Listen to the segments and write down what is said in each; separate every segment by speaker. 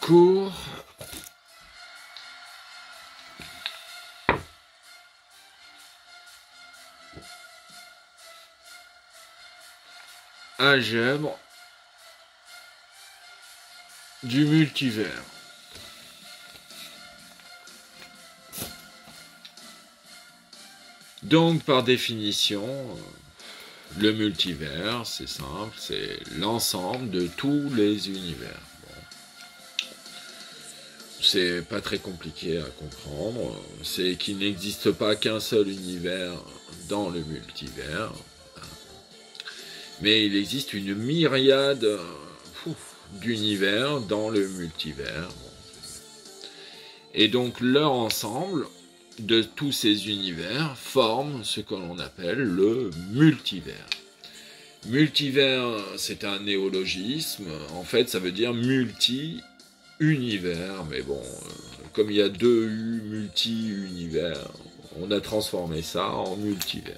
Speaker 1: cours. Algèbre du multivers. Donc, par définition, le multivers, c'est simple, c'est l'ensemble de tous les univers. Bon. C'est pas très compliqué à comprendre, c'est qu'il n'existe pas qu'un seul univers dans le multivers, mais il existe une myriade d'univers dans le multivers. Et donc leur ensemble de tous ces univers forme ce que l'on appelle le multivers. Multivers, c'est un néologisme. En fait, ça veut dire multi-univers. Mais bon, comme il y a deux U, multi-univers, on a transformé ça en multivers.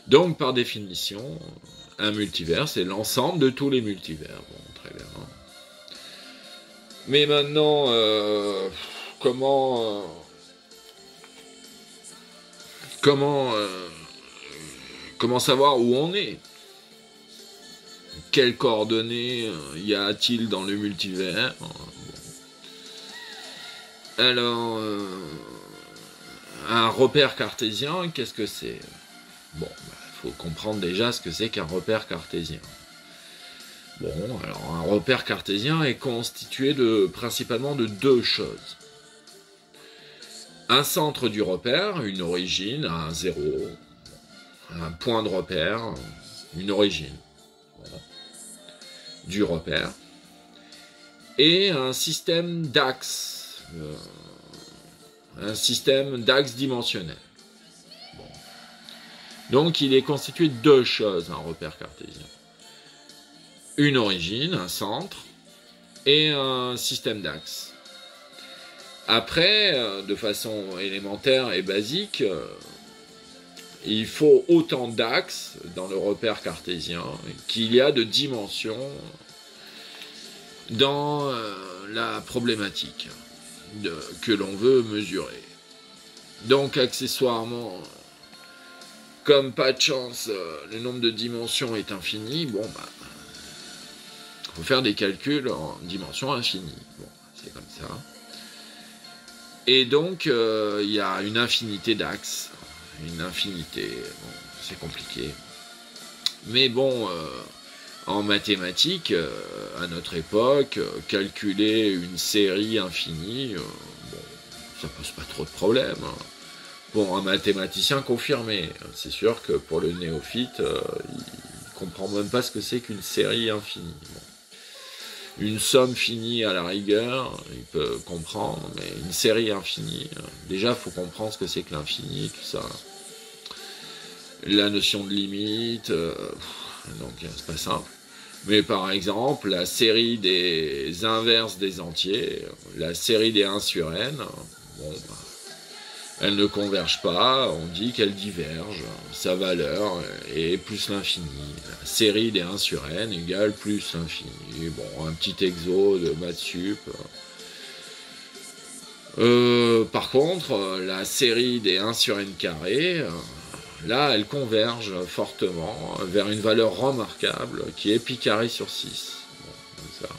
Speaker 1: Donc, par définition, un multivers, c'est l'ensemble de tous les multivers. Bon, très bien. Mais maintenant, comment savoir où on est? Quelles coordonnées y a-t-il dans le multivers? Bon. Alors, un repère cartésien, qu'est-ce que c'est? Bon, faut comprendre déjà ce que c'est qu'un repère cartésien. Bon, alors un repère cartésien est constitué principalement de deux choses. Un centre du repère, une origine, un zéro, un point de repère, une origine du repère, et un système d'axes, dimensionnels. Bon. Donc il est constitué de deux choses, un repère cartésien. Une origine, un centre, et un système d'axes. Après, de façon élémentaire et basique, il faut autant d'axes dans le repère cartésien qu'il y a de dimensions dans la problématique que l'on veut mesurer. Donc, accessoirement, comme pas de chance, le nombre de dimensions est infini, bon, faut faire des calculs en dimension infinie. Bon, c'est comme ça. Et donc, il y a une infinité d'axes. Une infinité. Bon, c'est compliqué. Mais bon, en mathématiques, à notre époque, calculer une série infinie, bon, ça pose pas trop de problèmes. Pour un mathématicien confirmé. C'est sûr que pour le néophyte, il comprend même pas ce que c'est qu'une série infinie. Bon. Une somme finie à la rigueur, il peut comprendre, mais une série infinie, déjà il faut comprendre ce que c'est que l'infini, tout ça. La notion de limite, donc c'est pas simple. Mais par exemple, la série des inverses des entiers, la série des 1 sur n, bon, elles ne convergent pas, on dit qu'elles divergent, sa valeur est plus l'infini. La série des 1 sur n égale plus l'infini. Bon, un petit exo de maths sup. Par contre, la série des 1 sur n carré, là, elle converge fortement vers une valeur remarquable qui est pi carré sur 6. Bon, comme ça.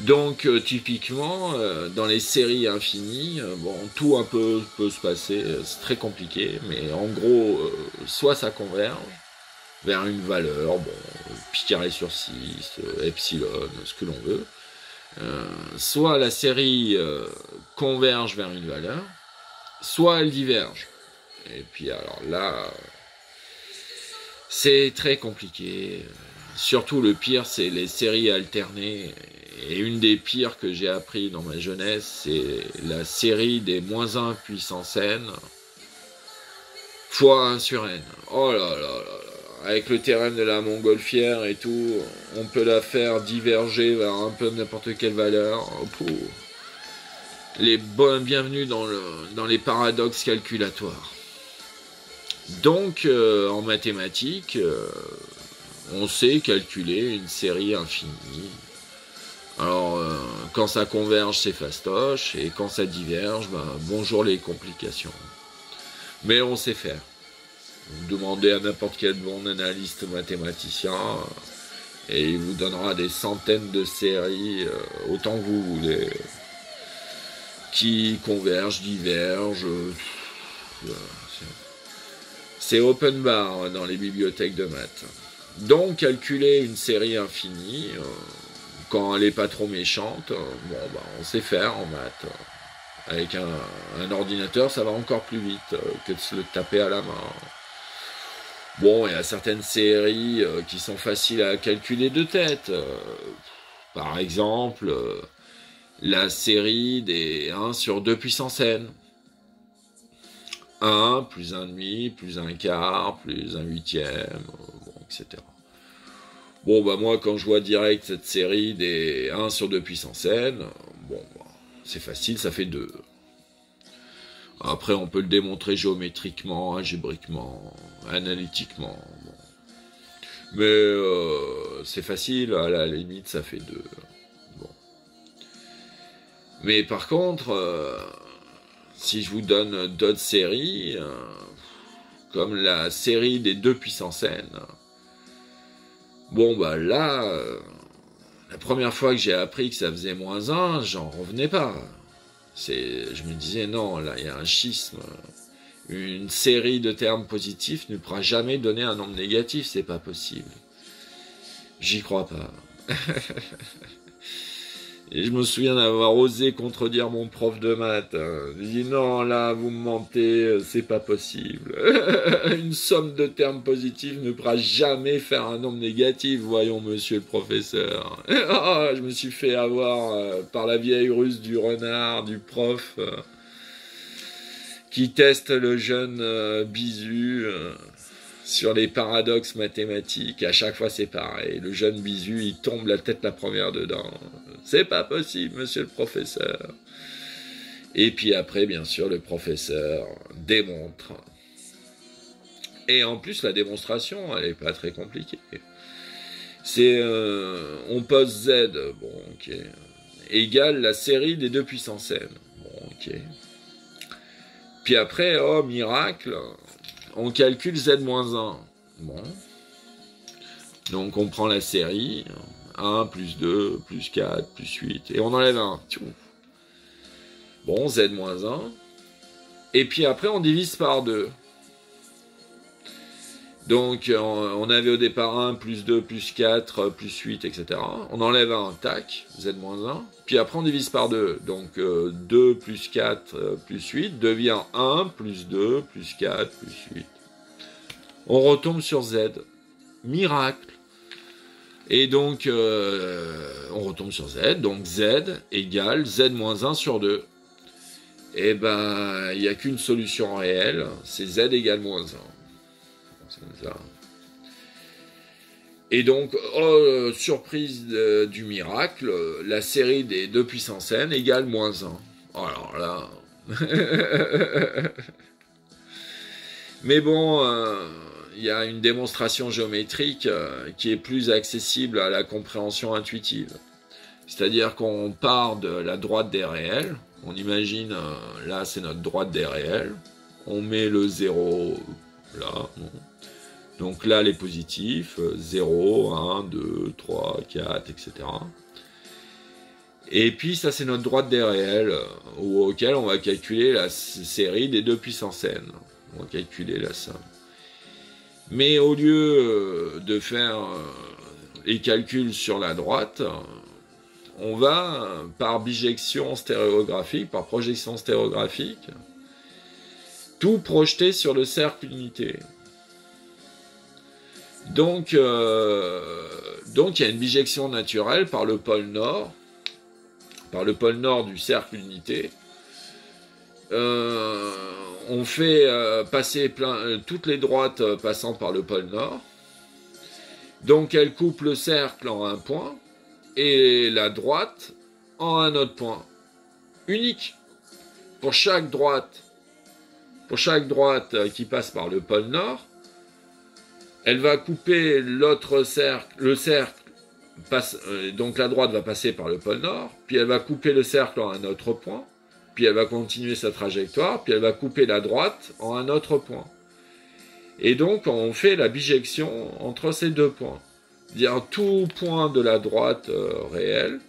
Speaker 1: Donc, typiquement, dans les séries infinies, bon, tout un peu peut se passer, c'est très compliqué, mais en gros, soit ça converge vers une valeur, bon, pi carré sur 6, epsilon, ce que l'on veut, soit la série converge vers une valeur, soit elle diverge. Et puis alors là, c'est très compliqué. Surtout le pire, c'est les séries alternées. Et une des pires que j'ai appris dans ma jeunesse, c'est la série des -1 puissance n fois 1 sur n. Oh là là là là. Avec le théorème de la montgolfière et tout, on peut la faire diverger vers un peu n'importe quelle valeur. Bienvenue dans les paradoxes calculatoires. Donc, en mathématiques, on sait calculer une série infinie. Alors, quand ça converge, c'est fastoche, et quand ça diverge, ben, bonjour les complications. Mais on sait faire. Vous demandez à n'importe quel bon analyste mathématicien, et il vous donnera des centaines de séries, autant que vous voulez, qui convergent, divergent. C'est open bar dans les bibliothèques de maths. Donc, calculer une série infinie, quand elle n'est pas trop méchante, bon, bah, on sait faire en maths. Avec un ordinateur, ça va encore plus vite que de se le taper à la main. Bon, il y a certaines séries qui sont faciles à calculer de tête. Par exemple, la série des 1 sur 2 puissance n. 1 plus 1 demi, plus 1 quart, plus 1 huitième, bon, etc. Bon, bah moi, quand je vois direct cette série des 1 sur 2 puissance n, bon, bah, c'est facile, ça fait 2. Après, on peut le démontrer géométriquement, algébriquement, analytiquement. Bon. Mais c'est facile, à la limite, ça fait 2. Bon. Mais par contre, si je vous donne d'autres séries, comme la série des 2 puissance n, bon, bah là, la première fois que j'ai appris que ça faisait -1, j'en revenais pas. Je me disais, non, là, il y a un schisme. Une série de termes positifs ne pourra jamais donner un nombre négatif, c'est pas possible. J'y crois pas. Et je me souviens d'avoir osé contredire mon prof de maths. Il dit, non, là, vous me mentez, c'est pas possible. Une somme de termes positifs ne pourra jamais faire un nombre négatif, voyons, monsieur le professeur. Oh, je me suis fait avoir par la vieille ruse du renard, du prof, qui teste le jeune Bisu sur les paradoxes mathématiques. À chaque fois, c'est pareil. Le jeune Bisu, il tombe la tête la première dedans. C'est pas possible, monsieur le professeur. Et puis après, bien sûr, le professeur démontre. Et en plus, la démonstration, elle est pas très compliquée. C'est, on pose Z, bon, ok, égale la série des 2 puissance n. Bon, ok. Puis après, oh, miracle, on calcule Z-1. Bon. Donc on prend la série, 1 plus 2 plus 4 plus 8, et on enlève 1. Bon, Z-1. Et puis après, on divise par 2. Donc on avait au départ 1 plus 2 plus 4 plus 8, etc. On enlève 1, tac, Z-1. Puis après, on divise par 2. Donc 2 plus 4 plus 8 devient 1 plus 2 plus 4 plus 8. On retombe sur Z. Miracle. Et donc, on retombe sur Z. Donc Z égale Z-1 sur 2. Et ben, il n'y a qu'une solution réelle. C'est Z égale -1. C'est comme ça. Et donc, oh, surprise du miracle, la série des 2 puissance n égale -1. Alors là... Mais bon, il y a une démonstration géométrique qui est plus accessible à la compréhension intuitive. C'est-à-dire qu'on part de la droite des réels, on imagine, là c'est notre droite des réels, on met le 0 là, bon. Donc là les positifs, 0, 1, 2, 3, 4, etc. Et puis ça c'est notre droite des réels, auquel on va calculer la série des 2 puissance n. On va calculer la somme. Mais au lieu de faire les calculs sur la droite, on va, par bijection stéréographique, par projection stéréographique, tout projeter sur le cercle unité. Donc il y a une bijection naturelle par le pôle nord du cercle unité. On fait passer toutes les droites passant par le pôle nord. Donc elle coupe le cercle en un point et la droite en un autre point. Unique. Pour chaque droite qui passe par le pôle nord, Elle va couper l'autre cercle, le cercle, donc la droite va passer par le pôle Nord, puis elle va couper le cercle en un autre point, puis elle va continuer sa trajectoire, puis elle va couper la droite en un autre point. Et donc on fait la bijection entre ces deux points. C'est-à-dire tout point de la droite réelle.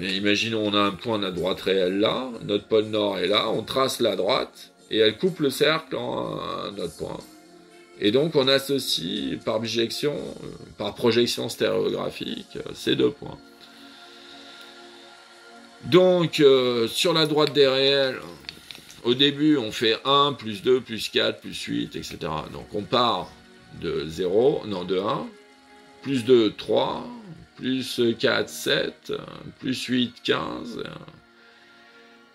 Speaker 1: Et imaginons on a un point de la droite réelle là, notre pôle Nord est là, on trace la droite, et elle coupe le cercle en un autre point. Et donc on associe par bijection, par projection stéréographique, ces deux points. Donc sur la droite des réels, au début on fait 1, plus 2, plus 4, plus 8, etc. Donc on part de 0, non de 1, plus 2, 3, plus 4, 7, plus 8, 15.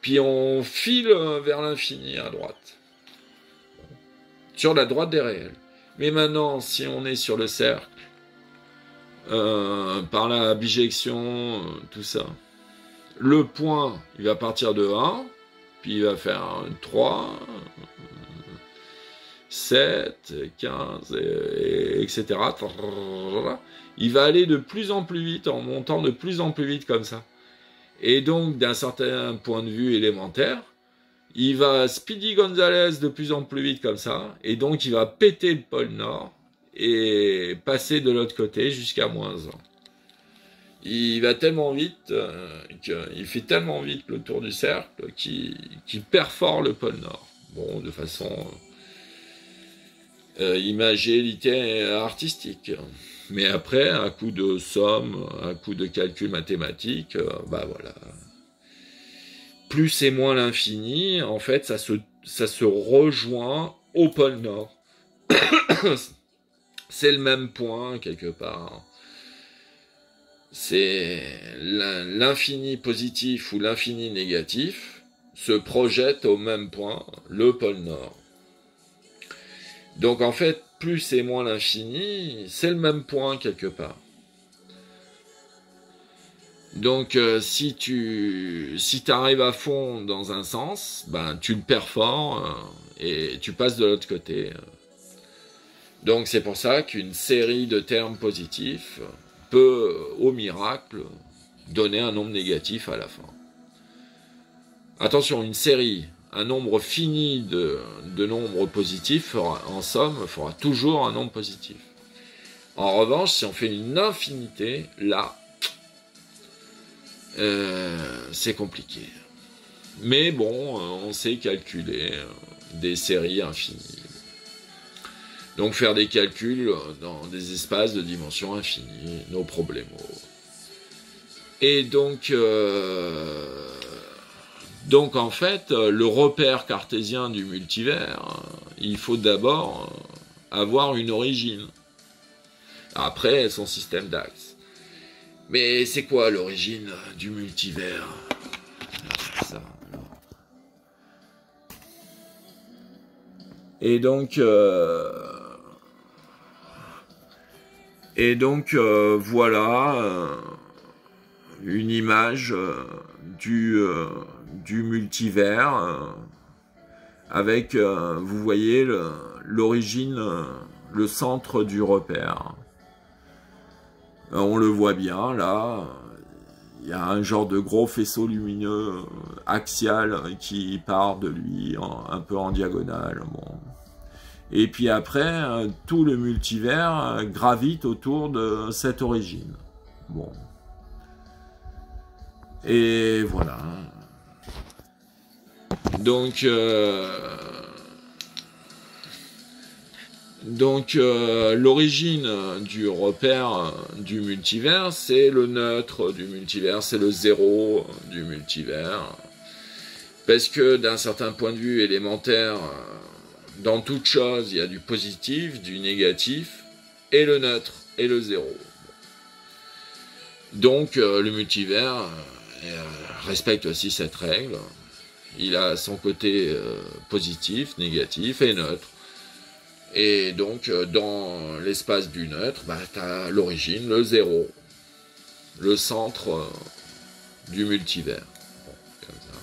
Speaker 1: Puis on file vers l'infini à droite. Sur la droite des réels. Mais maintenant, si on est sur le cercle, par la bijection, tout ça, le point, il va partir de 1, puis il va faire 3, 7, 15, etc. Il va aller de plus en plus vite, en montant de plus en plus vite comme ça. Et donc, d'un certain point de vue élémentaire, il va Speedy Gonzales de plus en plus vite comme ça, et donc il va péter le pôle Nord et passer de l'autre côté jusqu'à -1. Il va tellement vite, qu'il fait tellement vite le tour du cercle qu'il perfore le pôle Nord. Bon, de façon imagée, littéraire, artistique. Mais après, à coup de somme, à coup de calcul mathématique, bah voilà. Plus et moins l'infini, en fait, ça se rejoint au pôle Nord. C'est le même point, quelque part. C'est l'infini positif ou l'infini négatif se projette au même point, le pôle Nord. Donc, en fait, plus et moins l'infini, c'est le même point, quelque part. Donc si tu arrives à fond dans un sens, ben tu le perfores et tu passes de l'autre côté. Donc c'est pour ça qu'une série de termes positifs peut, au miracle, donner un nombre négatif à la fin. Attention, une série, un nombre fini de nombres positifs, en somme, fera toujours un nombre positif. En revanche, si on fait une infinité, là, c'est compliqué. Mais bon, on sait calculer des séries infinies. Donc faire des calculs dans des espaces de dimension infinie, nos problèmes. Et donc en fait, le repère cartésien du multivers, il faut d'abord avoir une origine. Après, son système d'axes. Mais c'est quoi l'origine du multivers? Ça, et donc voilà une image du multivers avec, vous voyez, l'origine, le centre du repère. On le voit bien, là, il y a un genre de gros faisceau lumineux axial qui part de lui, un peu en diagonale. Bon. Et puis après, tout le multivers gravite autour de cette origine. Bon. Et voilà. Donc l'origine du repère du multivers, c'est le neutre du multivers, c'est le zéro du multivers. Parce que d'un certain point de vue élémentaire, dans toute chose, il y a du positif, du négatif, et le neutre, et le zéro. Donc le multivers respecte aussi cette règle. Il a son côté positif, négatif et neutre. Et donc, dans l'espace du neutre, bah, tu as l'origine, le zéro, le centre du multivers. Bon, comme ça.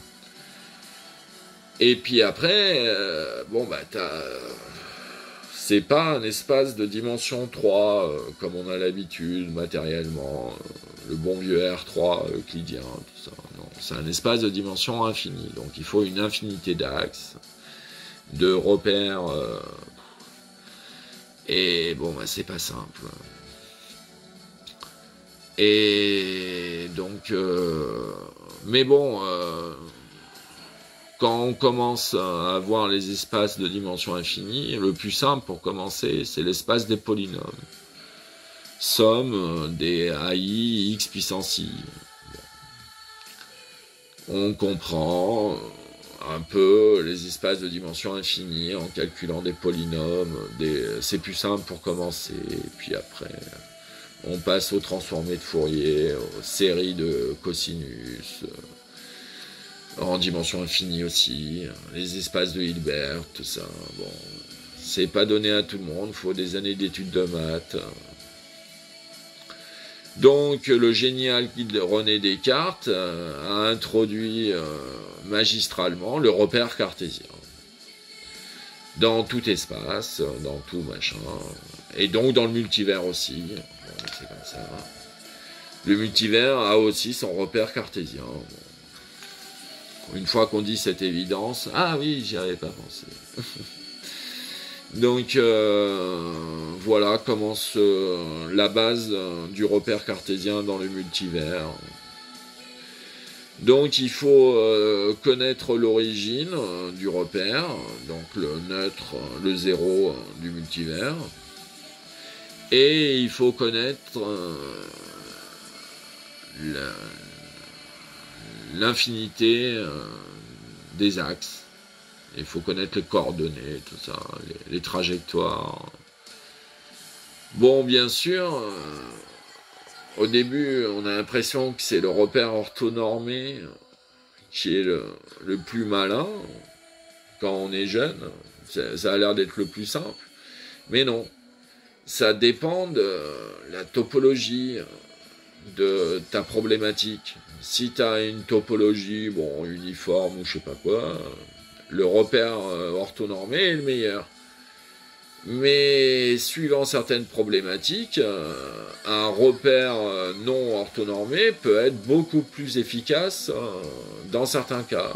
Speaker 1: Et puis après, bon, bah, C'est pas un espace de dimension 3, comme on a l'habitude matériellement, le bon vieux R3 euclidien, tout ça. Non, c'est un espace de dimension infinie. Donc il faut une infinité d'axes, de repères, et bon, bah, c'est pas simple. Et donc, mais bon, quand on commence à avoir les espaces de dimension infinie, le plus simple pour commencer, c'est l'espace des polynômes. Somme des AI x puissance i. On comprend un peu les espaces de dimension infinie en calculant des polynômes. C'est plus simple pour commencer. Et puis après, on passe aux transformés de Fourier, aux séries de cosinus, en dimension infinie aussi, les espaces de Hilbert, tout ça. Bon, c'est pas donné à tout le monde, il faut des années d'études de maths. Donc le génial René Descartes a introduit magistralement le repère cartésien dans tout espace, dans tout machin, et donc dans le multivers aussi. Bon, c'est comme ça. Le multivers a aussi son repère cartésien. Une fois qu'on dit cette évidence, ah oui, j'y avais pas pensé. Donc voilà commence la base du repère cartésien dans le multivers. Donc il faut connaître l'origine du repère, donc le neutre, le zéro du multivers. Et il faut connaître l'infinité des axes. Il faut connaître les coordonnées, tout ça, les trajectoires. Bon, bien sûr, au début, on a l'impression que c'est le repère orthonormé qui est le plus malin quand on est jeune. Ça a l'air d'être le plus simple. Mais non, ça dépend de la topologie de ta problématique. Si tu as une topologie, bon, uniforme ou je sais pas quoi, le repère orthonormé est le meilleur. Mais suivant certaines problématiques, un repère non orthonormé peut être beaucoup plus efficace dans certains cas.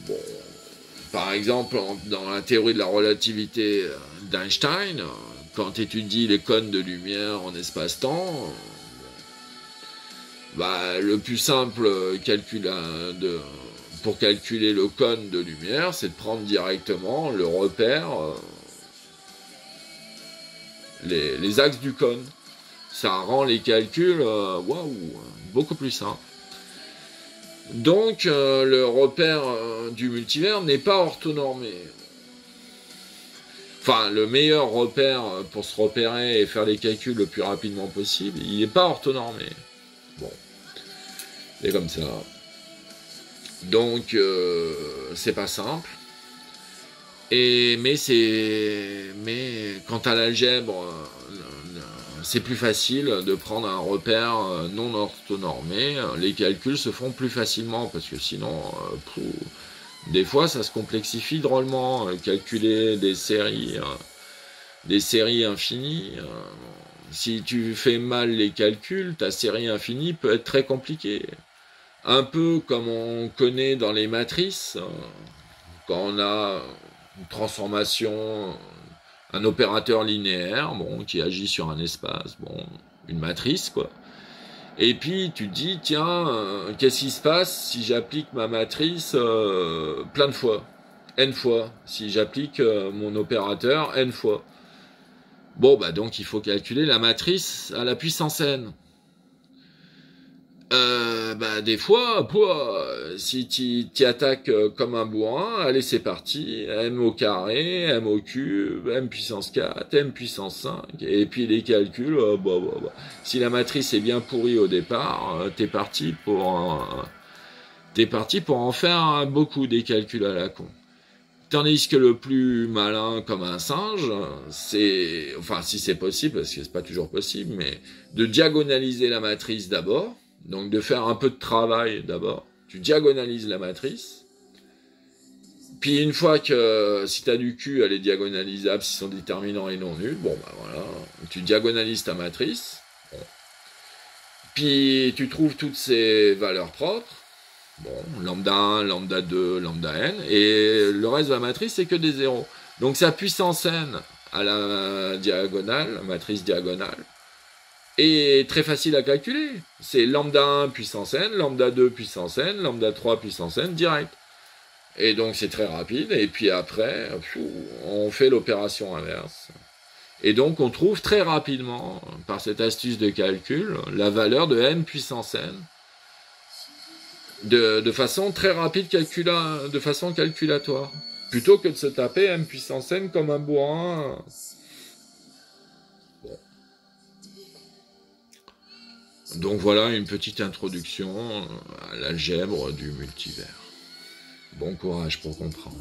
Speaker 1: Bon, par exemple, dans la théorie de la relativité d'Einstein, quand tu étudies les cônes de lumière en espace-temps, bah, le plus simple pour calculer le cône de lumière, c'est de prendre directement le repère, les axes du cône. Ça rend les calculs beaucoup plus simples. Donc, le repère du multivers n'est pas orthonormé. Enfin, le meilleur repère pour se repérer et faire les calculs le plus rapidement possible, il n'est pas orthonormé. Bon, c'est comme ça. Donc, c'est pas simple. Mais quant à l'algèbre, c'est plus facile de prendre un repère non orthonormé. Les calculs se font plus facilement parce que sinon, des fois, ça se complexifie drôlement. Calculer des séries infinies. Si tu fais mal les calculs, ta série infinie peut être très compliquée. Un peu comme on connaît dans les matrices, quand on a une transformation, un opérateur linéaire, bon, qui agit sur un espace, bon, une matrice, quoi. Et puis tu te dis, tiens, qu'est-ce qui se passe si j'applique ma matrice plein de fois, n fois, si j'applique mon opérateur n fois. Bon, bah donc il faut calculer la matrice à la puissance n. Bah des fois, si tu attaques comme un bourrin, allez c'est parti, m au carré, m au cube, m puissance 4, m puissance 5, et puis les calculs, si la matrice est bien pourrie au départ, t'es parti pour en faire beaucoup des calculs à la con. Tandis que le plus malin comme un singe, c'est, enfin si c'est possible, parce que c'est pas toujours possible, mais de diagonaliser la matrice d'abord. Donc de faire un peu de travail d'abord. Tu diagonalises la matrice, Puis une fois que si tu as du Q, elle est diagonalisable s'ils sont déterminants et non nuls. Bon, bah voilà, tu diagonalises ta matrice. Bon. Puis tu trouves toutes ces valeurs propres. Bon, lambda 1, lambda 2, lambda n. Et le reste de la matrice, c'est que des zéros. Donc sa puissance n à la diagonale, la matrice diagonale, est très facile à calculer. C'est lambda 1 puissance n, lambda 2 puissance n, lambda 3 puissance n direct. Et donc c'est très rapide, et puis après, on fait l'opération inverse. Et donc on trouve très rapidement, par cette astuce de calcul, la valeur de n puissance n, de façon très rapide, de façon calculatoire. Plutôt que de se taper m puissance n comme un bourrin. Bon. Donc voilà une petite introduction à l'algèbre du multivers. Bon courage pour comprendre.